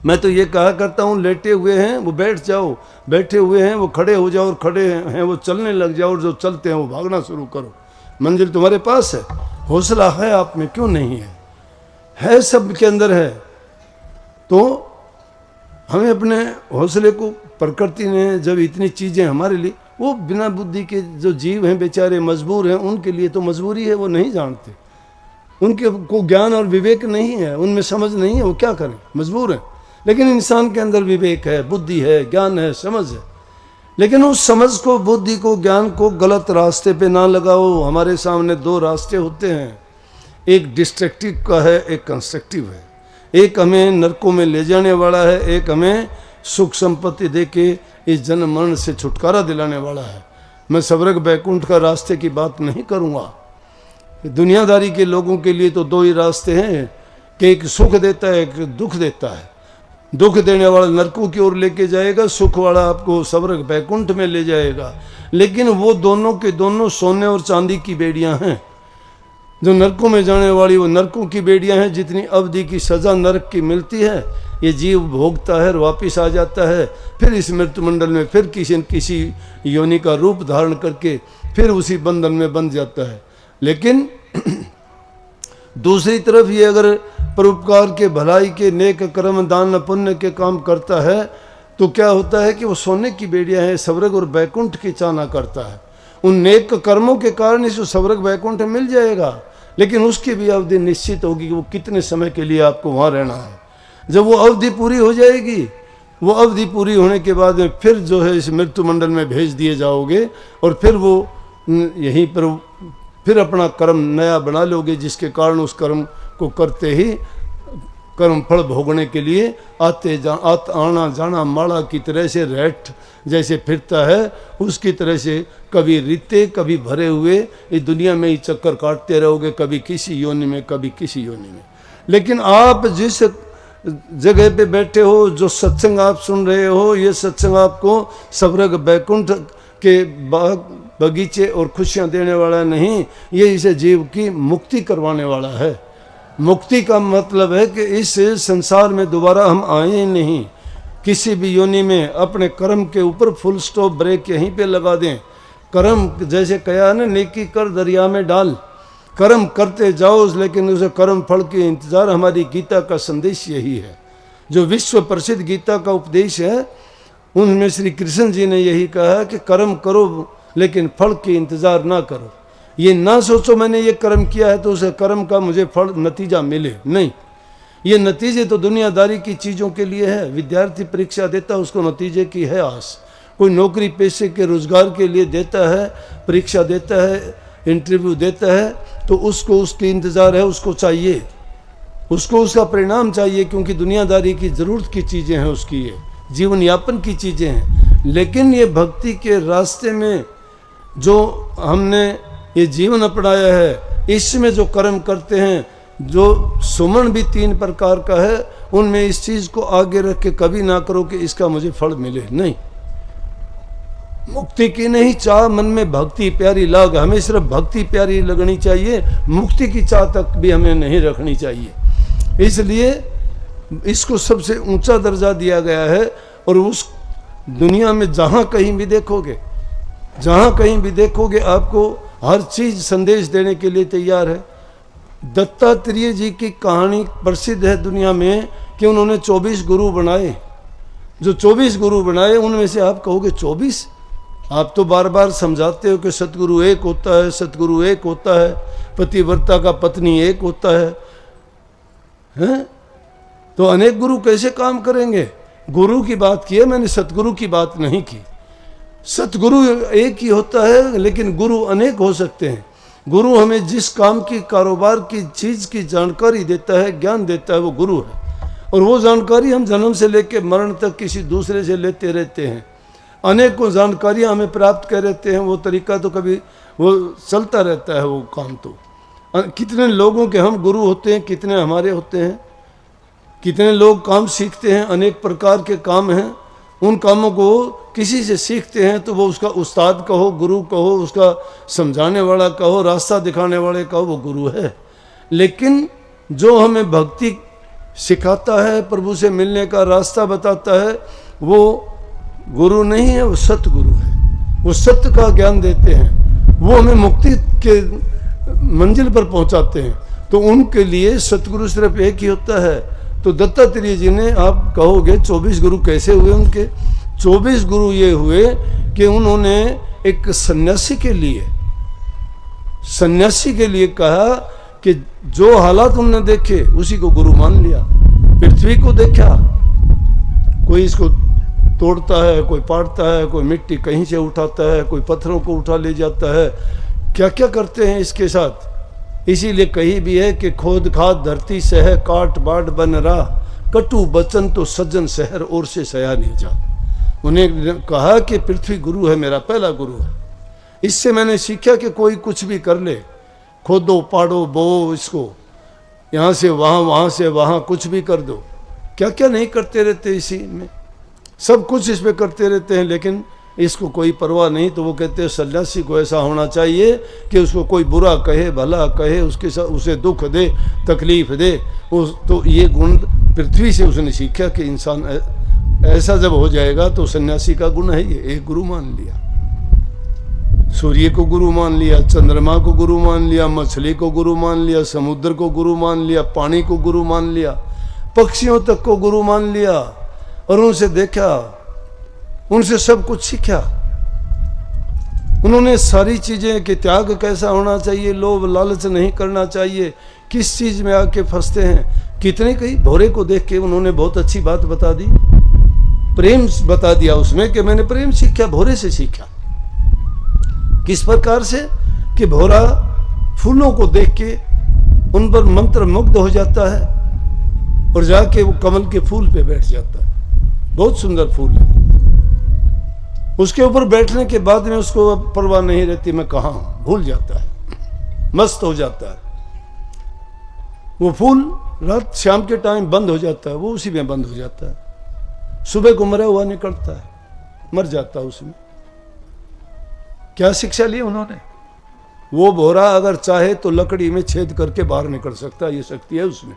मैं तो ये कहा करता हूँ, लेटे हुए हैं वो बैठ जाओ, बैठे हुए हैं वो खड़े हो जाओ, और खड़े हैं वो चलने लग जाओ, और जो चलते हैं वो भागना शुरू करो। मंजिल तुम्हारे पास है, हौसला है आप में, क्यों नहीं है सब के अंदर है। तो हमें अपने हौसले को, प्रकृति ने जब इतनी चीज़ें हमारे लिए, वो बिना बुद्धि के जो जीव हैं बेचारे मजबूर हैं, उनके लिए तो मजबूरी है, वो नहीं जानते, उनके को ज्ञान और विवेक नहीं है, उनमें समझ नहीं है, वो क्या करें, मजबूर हैं। लेकिन इंसान के अंदर विवेक है, बुद्धि है, ज्ञान है, समझ है। लेकिन उस समझ को, बुद्धि को, ज्ञान को गलत रास्ते पे ना लगाओ। हमारे सामने दो रास्ते होते हैं, एक डिस्ट्रक्टिव का है, एक कंस्ट्रक्टिव है। एक हमें नरकों में ले जाने वाला है, एक हमें सुख संपत्ति दे के इस जन्म मरण से छुटकारा दिलाने वाला है। मैं स्वर्ग बैकुंठ का रास्ते की बात नहीं करूँगा। दुनियादारी के लोगों के लिए तो दो ही रास्ते हैं कि एक सुख देता है, एक दुख देता है। दुख देने वाला नरकों की ओर लेके जाएगा, सुख वाला आपको स्वर्ग बैकुंठ में ले जाएगा। लेकिन वो दोनों के दोनों सोने और चांदी की बेड़ियां हैं। जो नरकों में जाने वाली वो नरकों की बेड़ियां हैं। जितनी अवधि की सज़ा नरक की मिलती है, ये जीव भोगता है और वापिस आ जाता है, फिर इस मृत्यु मंडल में फिर किसी न किसी योनि का रूप धारण करके फिर उसी बंधन में बंध जाता है। लेकिन दूसरी तरफ ये अगर परोपकार के, भलाई के, नेक कर्म, दान पुण्य के काम करता है, तो क्या होता है कि वो सोने की बेड़ियां हैं, स्वर्ग और बैकुंठ की चाहना करता है। उन नेक कर्मों के कारण इसको स्वर्ग बैकुंठ मिल जाएगा, लेकिन उसकी भी अवधि निश्चित होगी कि वो कितने समय के लिए आपको वहाँ रहना है। जब वो अवधि पूरी हो जाएगी, वो अवधि पूरी होने के बाद में फिर जो है इस मृत्यु मंडल में भेज दिए जाओगे, और फिर वो यहीं पर फिर अपना कर्म नया बना लोगे, जिसके कारण उस कर्म को करते ही कर्म फल भोगने के लिए आना जाना माला की तरह से रेट जैसे फिरता है, उसकी तरह से कभी रीते कभी भरे हुए इस दुनिया में ही चक्कर काटते रहोगे, कभी किसी योनि में, कभी किसी योनि में। लेकिन आप जिस जगह पे बैठे हो, जो सत्संग आप सुन रहे हो, ये सत्संग आपको स्वर्ग बैकुंठ के बगीचे और खुशियाँ देने वाला नहीं, ये इसे जीव की मुक्ति करवाने वाला है। मुक्ति का मतलब है कि इस संसार में दोबारा हम आए ही नहीं। किसी भी योनि में अपने कर्म के ऊपर फुल स्टॉप, ब्रेक यहीं पे लगा दें। कर्म जैसे कहा ना, नेकी कर दरिया में डाल, कर्म करते जाओ, लेकिन उसे कर्म फल के इंतजार। हमारी गीता का संदेश यही है, जो विश्व प्रसिद्ध गीता का उपदेश है, उनमें श्री कृष्ण जी ने यही कहा कि कर्म करो लेकिन फल के इंतजार ना करो। ये ना सोचो मैंने ये कर्म किया है तो उसे कर्म का मुझे फल नतीजा मिले, नहीं। ये नतीजे तो दुनियादारी की चीज़ों के लिए है। विद्यार्थी परीक्षा देता है, उसको नतीजे की है आस। कोई नौकरी पेशे के रोजगार के लिए देता है, परीक्षा देता है, इंटरव्यू देता है, तो उसको उसकी इंतज़ार है, उसको चाहिए, उसको उसका परिणाम चाहिए, क्योंकि दुनियादारी की ज़रूरत की चीज़ें हैं उसकी, ये जीवन यापन की चीज़ें हैं। लेकिन ये भक्ति के रास्ते में जो हमने ये जीवन अपनाया है, इसमें जो कर्म करते हैं, जो सुमन भी 3 प्रकार का है, उनमें इस चीज़ को आगे रख के कभी ना करो कि इसका मुझे फल मिले, नहीं। मुक्ति की नहीं चाह, मन में भक्ति प्यारी लाग, हमें सिर्फ भक्ति प्यारी लगनी चाहिए, मुक्ति की चाह तक भी हमें नहीं रखनी चाहिए। इसलिए इसको सबसे ऊंचा दर्जा दिया गया है। और उस दुनिया में जहाँ कहीं भी देखोगे, जहाँ कहीं भी देखोगे, आपको हर चीज़ संदेश देने के लिए तैयार है। दत्तात्रेय जी की कहानी प्रसिद्ध है दुनिया में कि उन्होंने 24 गुरु बनाए। जो 24 गुरु बनाए, उनमें से आप कहोगे 24? आप तो बार बार समझाते हो कि सतगुरु एक होता है, सतगुरु एक होता है, पतिव्रता का पत्नी एक होता है, हैं? तो अनेक गुरु कैसे काम करेंगे? गुरु की बात की है मैंने, सतगुरु की बात नहीं की। सतगुरु एक ही होता है, लेकिन गुरु अनेक हो सकते हैं। गुरु हमें जिस काम की, कारोबार की चीज़ की जानकारी देता है, ज्ञान देता है, वो गुरु है। और वो जानकारी हम जन्म से लेकर मरण तक किसी दूसरे से लेते रहते हैं। अनेकों जानकारियाँ हमें प्राप्त कर रहते हैं, वो तरीका तो कभी वो चलता रहता है वो काम। तो कितने लोगों के हम गुरु होते हैं, कितने हमारे होते हैं। कितने लोग काम सीखते हैं, अनेक प्रकार के काम हैं, उन कामों को किसी से सीखते हैं तो वो उसका उस्ताद कहो, गुरु कहो, उसका समझाने वाला कहो, रास्ता दिखाने वाले कहो, वो गुरु है। लेकिन जो हमें भक्ति सिखाता है, प्रभु से मिलने का रास्ता बताता है, वो गुरु नहीं है, वो सतगुरु है। वो सत्य का ज्ञान देते हैं, वो हमें मुक्ति के मंजिल पर पहुंचाते हैं। तो उनके लिए सतगुरु सिर्फ एक ही होता है। तो दत्तात्रेय जी ने, आप कहोगे 24 गुरु कैसे हुए उनके? 24 गुरु ये हुए कि उन्होंने एक सन्यासी के लिए कहा कि जो हालात उन्होंने देखे उसी को गुरु मान लिया। पृथ्वी को देखा, कोई इसको तोड़ता है, कोई पाटता है, कोई मिट्टी कहीं से उठाता है, कोई पत्थरों को उठा ले जाता है, क्या क्या करते हैं इसके साथ। इसीलिए कही भी है कि खोद खाद धरती सह, काट बाट बन रहा, कटु बचन तो सज्जन शहर और से सया नहीं जा। उन्हें कहा कि पृथ्वी गुरु है, मेरा पहला गुरु है। इससे मैंने सीखा कि कोई कुछ भी कर ले, खोदो पाड़ो बो, इसको यहाँ से वहाँ, वहाँ से वहाँ, कुछ भी कर दो, क्या क्या नहीं करते रहते इसी में, सब कुछ इस पे करते रहते हैं, लेकिन इसको कोई परवाह नहीं। तो वो कहते हैं सन्यासी को ऐसा होना चाहिए कि उसको कोई बुरा कहे, भला कहे, उसके साथ उसे दुख दे, तकलीफ दे। तो ये गुण पृथ्वी से उसने सीखा कि इंसान ऐसा जब हो जाएगा तो सन्यासी का गुण है ये। एक गुरु मान लिया, सूर्य को गुरु मान लिया, चंद्रमा को गुरु मान लिया, मछली को गुरु मान लिया, समुद्र को गुरु मान लिया, पानी को गुरु मान लिया, पक्षियों तक को गुरु मान लिया, और उनसे देखा, उनसे सब कुछ सीखा। उन्होंने सारी चीजें कि त्याग कैसा होना चाहिए, लोभ लालच नहीं करना चाहिए, किस चीज में आके फंसते हैं। कितने कई भोरे को देख के उन्होंने बहुत अच्छी बात बता दी, प्रेम बता दिया उसमें कि मैंने प्रेम सीखा, भोरे से सीखा। किस प्रकार से कि भोरा फूलों को देख के उन पर मंत्र मुग्ध हो जाता है और जाके वो कमल के फूल पे बैठ जाता है। बहुत सुंदर फूल है, उसके ऊपर बैठने के बाद में उसको परवाह नहीं रहती मैं कहाँ हूं, भूल जाता है, मस्त हो जाता है। वो फूल रात शाम के टाइम बंद हो जाता है, वो उसी में बंद हो जाता है। सुबह को मरा हुआ निकलता है, मर जाता है उसमें। क्या शिक्षा ली उन्होंने? वो भोरा अगर चाहे तो लकड़ी में छेद करके बाहर निकल सकता है, ये शक्ति है उसमें।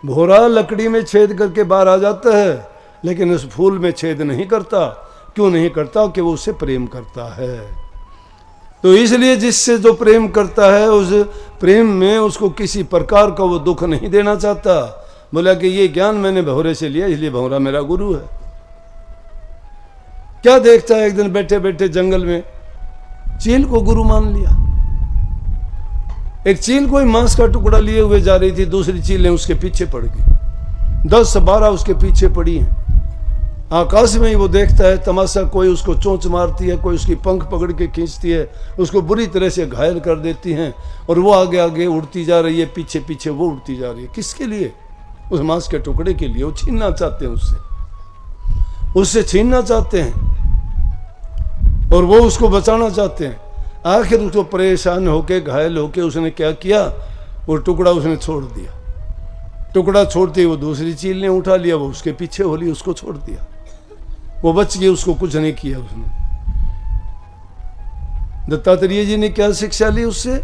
भोरा लकड़ी में छेद करके बाहर आ जाता है, लेकिन उस फूल में छेद नहीं करता। क्यों नहीं करता? कि वो उससे प्रेम करता है। तो इसलिए जिससे जो प्रेम करता है, उस प्रेम में उसको किसी प्रकार का वो दुख नहीं देना चाहता। बोला कि ये ज्ञान मैंने भौरे से लिया, इसलिए भौरा मेरा गुरु है। क्या देखता है, एक दिन बैठे बैठे जंगल में चील को गुरु मान लिया। एक चील कोई मांस का टुकड़ा लिए हुए जा रही थी, दूसरी चीलें उसके पीछे पड़ गई, 10-12 उसके पीछे पड़ी हैं। आकाश में ही वो देखता है तमाशा, कोई उसको चोंच मारती है, कोई उसकी पंख पकड़ के खींचती है, उसको बुरी तरह से घायल कर देती हैं, और वो आगे आगे उड़ती जा रही है, पीछे पीछे वो उड़ती जा रही है। किसके लिए? उस मांस के टुकड़े के लिए। वो छीनना चाहते हैं उससे छीनना चाहते हैं, और वो उसको बचाना चाहते हैं। आखिर उसको परेशान होके, घायल होके उसने क्या किया, वो टुकड़ा उसने छोड़ दिया। टुकड़ा छोड़ते ही वो दूसरी चील ने उठा लिया, वो उसके पीछे हो ली, उसको छोड़ दिया, वो बच गई, उसको कुछ नहीं किया उसने। दत्तात्रेय जी ने क्या शिक्षा ली उससे?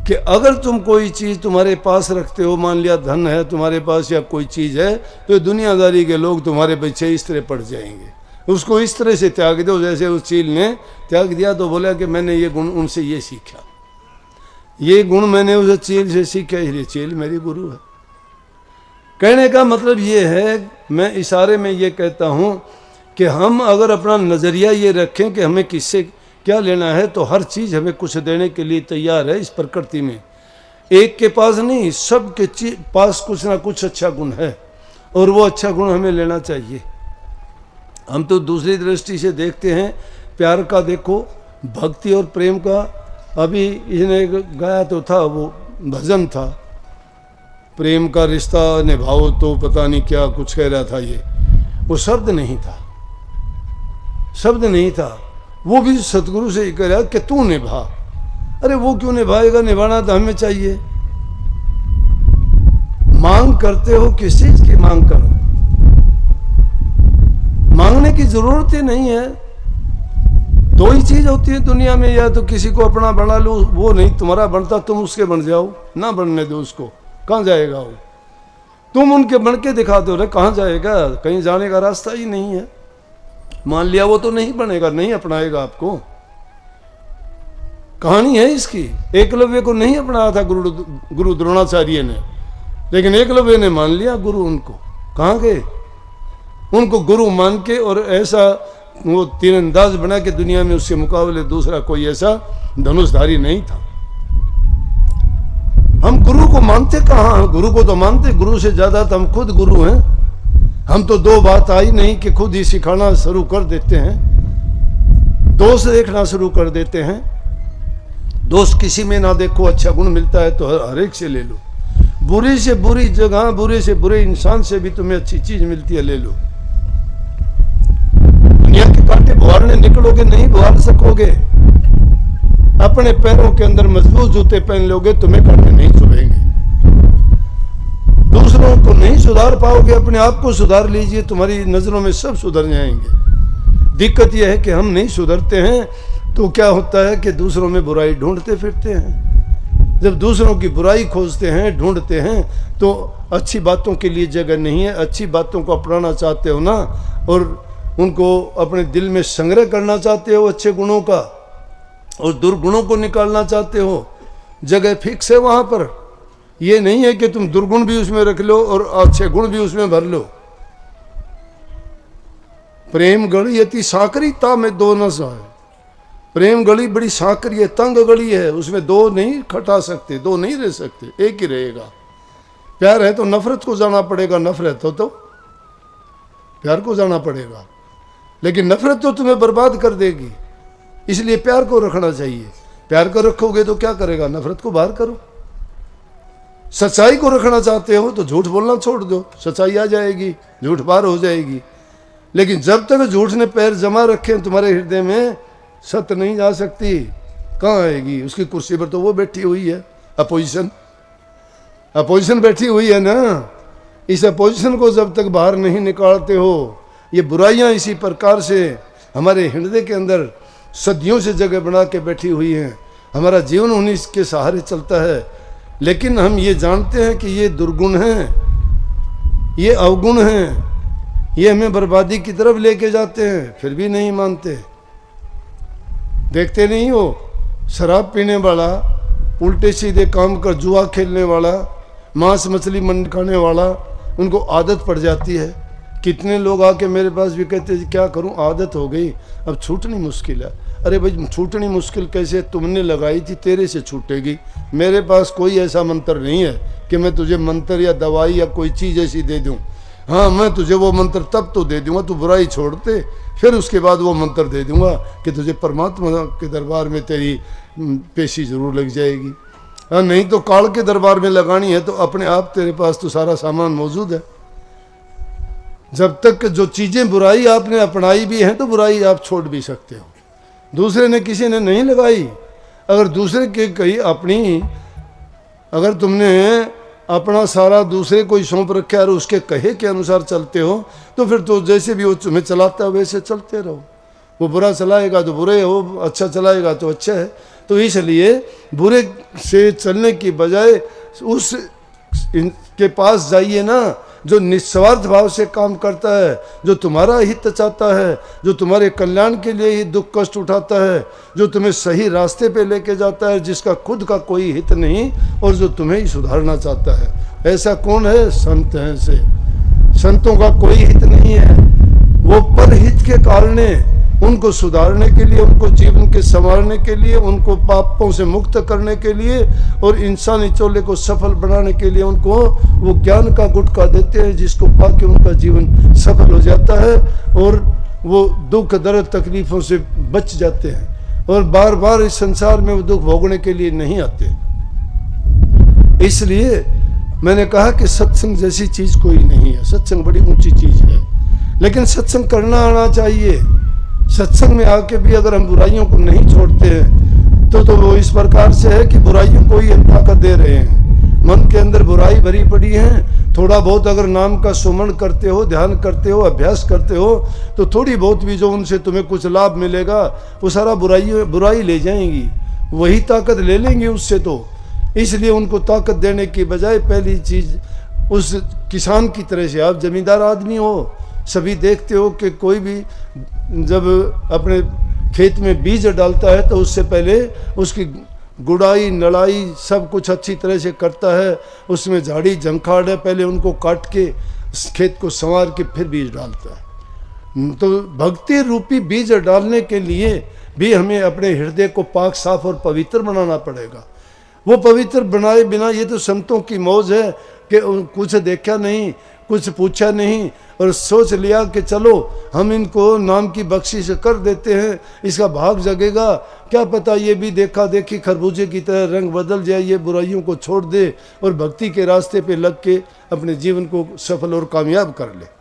कि अगर तुम कोई चीज तुम्हारे पास रखते हो, मान लिया धन है तुम्हारे पास या कोई चीज है, तो दुनियादारी के लोग तुम्हारे पीछे इस तरह पड़ जाएंगे। उसको इस तरह से त्याग दो जैसे उस चील ने त्याग दिया। तो बोला कि मैंने ये गुण उनसे ये सीखा, ये गुण मैंने उस चील से सीखा, इसलिए चील मेरी गुरु है। कहने का मतलब ये है, मैं इशारे में ये कहता हूँ कि हम अगर अपना नज़रिया ये रखें कि हमें किससे क्या लेना है, तो हर चीज़ हमें कुछ देने के लिए तैयार है इस प्रकृति में। एक के पास नहीं, सबके पास कुछ ना कुछ अच्छा गुण है, और वो अच्छा गुण हमें लेना चाहिए। हम तो दूसरी दृष्टि से देखते हैं, प्यार का देखो, भक्ति और प्रेम का। अभी इसने गाया तो था, वो भजन था, प्रेम का रिश्ता निभाओ तो पता नहीं क्या कुछ कह रहा था। ये वो शब्द नहीं था, शब्द नहीं था। वो भी सतगुरु से ही कह रहा कि तू निभा। अरे वो क्यों निभाएगा? निभाना तो हमें चाहिए। मांग करते हो, किस चीज की मांग करो? मांगने की जरूरत ही नहीं है। दो ही चीज होती है दुनिया में, या तो किसी को अपना बना लो, वो नहीं तुम्हारा बनता, तुम उसके बन जाओ, ना बनने दो उसको, कहाँ जाएगा वो? तुम उनके बन के दिखा दो, कहाँ जाएगा, कहीं जाने का रास्ता ही नहीं है। मान लिया वो तो नहीं बनेगा, नहीं अपनाएगा आपको। कहानी है इसकी। एकलव्य को नहीं अपनाया था गुरु द्रोणाचार्य ने, लेकिन एकलव्य ने मान लिया गुरु उनको। कहाँ गए? उनको गुरु मान के, और ऐसा वो तीरंदाज बना के दुनिया में उसके मुकाबले दूसरा कोई ऐसा धनुषधारी नहीं था। हम गुरु को मानते कहाँ? गुरु को तो मानते, गुरु से ज्यादा तो हम खुद गुरु हैं। हम तो दो बात आई नहीं कि खुद ही सिखाना शुरू कर देते हैं, दोष देखना शुरू कर देते हैं। दोष किसी में ना देखो, अच्छा गुण मिलता है तो हर एक से ले लो। बुरी से बुरी जगह, बुरे से बुरे इंसान से भी तुम्हें अच्छी चीज मिलती है, ले लो। दुनिया के कांटे बुहारने निकलोगे, नहीं बुहार सकोगे। अपने पैरों के अंदर मजबूत जूते पहन लोगे, तुम्हें कांटे नहीं चुभेंगे। दूसरों को नहीं सुधार पाओगे, अपने आप को सुधार लीजिए, तुम्हारी नजरों में सब सुधर जाएंगे। दिक्कत यह है कि हम नहीं सुधरते हैं, तो क्या होता है कि दूसरों में बुराई ढूंढते फिरते हैं। जब दूसरों की बुराई खोजते हैं, ढूंढते हैं, तो अच्छी बातों के लिए जगह नहीं है। अच्छी बातों को अपनाना चाहते हो ना, और उनको अपने दिल में संग्रह करना चाहते हो अच्छे गुणों का, और दुर्गुणों को निकालना चाहते हो, जगह फिक्स है वहां पर। ये नहीं है कि तुम दुर्गुण भी उसमें रख लो और अच्छे गुण भी उसमें भर लो। प्रेम गढ़ी अति साकरी ता में दो न सहाय। प्रेम गली बड़ी साकरी है, तंग गली है, उसमें दो नहीं खटा सकते, दो नहीं रह सकते, एक ही रहेगा। प्यार है तो नफरत को जाना पड़ेगा, नफरत हो तो प्यार को जाना पड़ेगा, लेकिन नफरत तो तुम्हें बर्बाद कर देगी। इसलिए प्यार को रखना चाहिए। प्यार को रखोगे तो क्या करेगा? नफरत को बाहर करो। सच्चाई को रखना चाहते हो तो झूठ बोलना छोड़ दो, सच्चाई आ जाएगी, झूठ बाहर हो जाएगी। लेकिन जब तक झूठ ने पैर जमा रखे तुम्हारे हृदय में, सत्य नहीं जा सकती। कहाँ आएगी? उसकी कुर्सी पर तो वो बैठी हुई है, अपोजिशन। अपोजिशन बैठी हुई है ना। इस अपोजिशन को जब तक बाहर नहीं निकालते हो, ये बुराइयां इसी प्रकार से हमारे हृदय के अंदर सदियों से जगह बना के बैठी हुई हैं। हमारा जीवन उन्हीं के सहारे चलता है, लेकिन हम ये जानते हैं कि ये दुर्गुण हैं, ये अवगुण हैं, ये हमें बर्बादी की तरफ लेके जाते हैं, फिर भी नहीं मानते। देखते नहीं हो, शराब पीने वाला, उल्टे सीधे काम कर, जुआ खेलने वाला, मांस मछली मन खाने वाला, उनको आदत पड़ जाती है। कितने लोग आके मेरे पास भी कहते हैं क्या करूं, आदत हो गई, अब छूटनी मुश्किल है। अरे भाई छूटनी मुश्किल कैसे? तुमने लगाई थी, तेरे से छूटेगी। मेरे पास कोई ऐसा मंत्र नहीं है कि मैं तुझे मंत्र या दवाई या कोई चीज़ ऐसी दे दूं। हाँ, मैं तुझे वो मंत्र तब तो दे दूंगा, तू बुराई छोड़ते, फिर उसके बाद वो मंत्र दे दूंगा कि तुझे परमात्मा के दरबार में तेरी पेशी जरूर लग जाएगी। हाँ, नहीं तो काल के दरबार में लगानी है तो अपने आप तेरे पास तो सारा सामान मौजूद है। जब तक जो चीज़ें बुराई आपने अपनाई भी हैं तो बुराई आप छोड़ भी सकते हो। दूसरे ने, किसी ने नहीं लगाई। अगर दूसरे के कहीं अपनी, अगर तुमने अपना सारा दूसरे को ही सौंप रखा है और उसके कहे के अनुसार चलते हो, तो फिर तो जैसे भी वो तुम्हें चलाता है वैसे चलते रहो। वो बुरा चलाएगा तो बुरे हो, अच्छा चलाएगा तो अच्छा है। तो इसलिए बुरे से चलने की बजाय उस इनके पास जाइए ना, जो निस्वार्थ भाव से काम करता है, जो तुम्हारा हित चाहता है, जो तुम्हारे कल्याण के लिए ही दुख कष्ट उठाता है, जो तुम्हें सही रास्ते पे लेके जाता है, जिसका खुद का कोई हित नहीं और जो तुम्हें ही सुधारना चाहता है। ऐसा कौन है? संत हैं से। संतों का कोई हित नहीं है, वो परहित के कारण, उनको सुधारने के लिए, उनको जीवन के संवारने के लिए, उनको पापों से मुक्त करने के लिए और इंसानी चोले को सफल बनाने के लिए उनको वो ज्ञान का गुटखा देते हैं, जिसको पाके उनका जीवन सफल हो जाता है और वो दुख दर्द तकलीफों से बच जाते हैं और बार बार इस संसार में वो दुख भोगने के लिए नहीं आते। इसलिए मैंने कहा कि सत्संग जैसी चीज कोई नहीं है। सत्संग बड़ी ऊंची चीज है, लेकिन सत्संग करना आना चाहिए। सत्संग में आके भी अगर हम बुराइयों को नहीं छोड़ते हैं तो वो इस प्रकार से है कि बुराइयों को ही हम ताकत दे रहे हैं। मन के अंदर बुराई भरी पड़ी है, थोड़ा बहुत अगर नाम का सुमरण करते हो, ध्यान करते हो, अभ्यास करते हो, तो थोड़ी बहुत भी जो उनसे तुम्हें कुछ लाभ मिलेगा वो सारा बुराई ले जाएंगी, वही ताकत ले लेंगे उससे। तो इसलिए उनको ताकत देने की बजाय पहली चीज उस किसान की तरह से। आप जमींदार आदमी हो, सभी देखते हो कि कोई भी जब अपने खेत में बीज डालता है तो उससे पहले उसकी गुड़ाई नड़ाई सब कुछ अच्छी तरह से करता है। उसमें झाड़ी झंखाड़ है, पहले उनको काट के खेत को संवार के फिर बीज डालता है। तो भक्ति रूपी बीज डालने के लिए भी हमें अपने हृदय को पाक साफ और पवित्र बनाना पड़ेगा। वो पवित्र बनाए बिना, ये तो संतों की मौज है कि कुछ देखा नहीं, कुछ पूछा नहीं और सोच लिया कि चलो हम इनको नाम की बख्शिश कर देते हैं, इसका भाग जगेगा। क्या पता ये भी देखा देखी खरबूजे की तरह रंग बदल जाए, ये बुराइयों को छोड़ दे और भक्ति के रास्ते पे लग के अपने जीवन को सफल और कामयाब कर ले।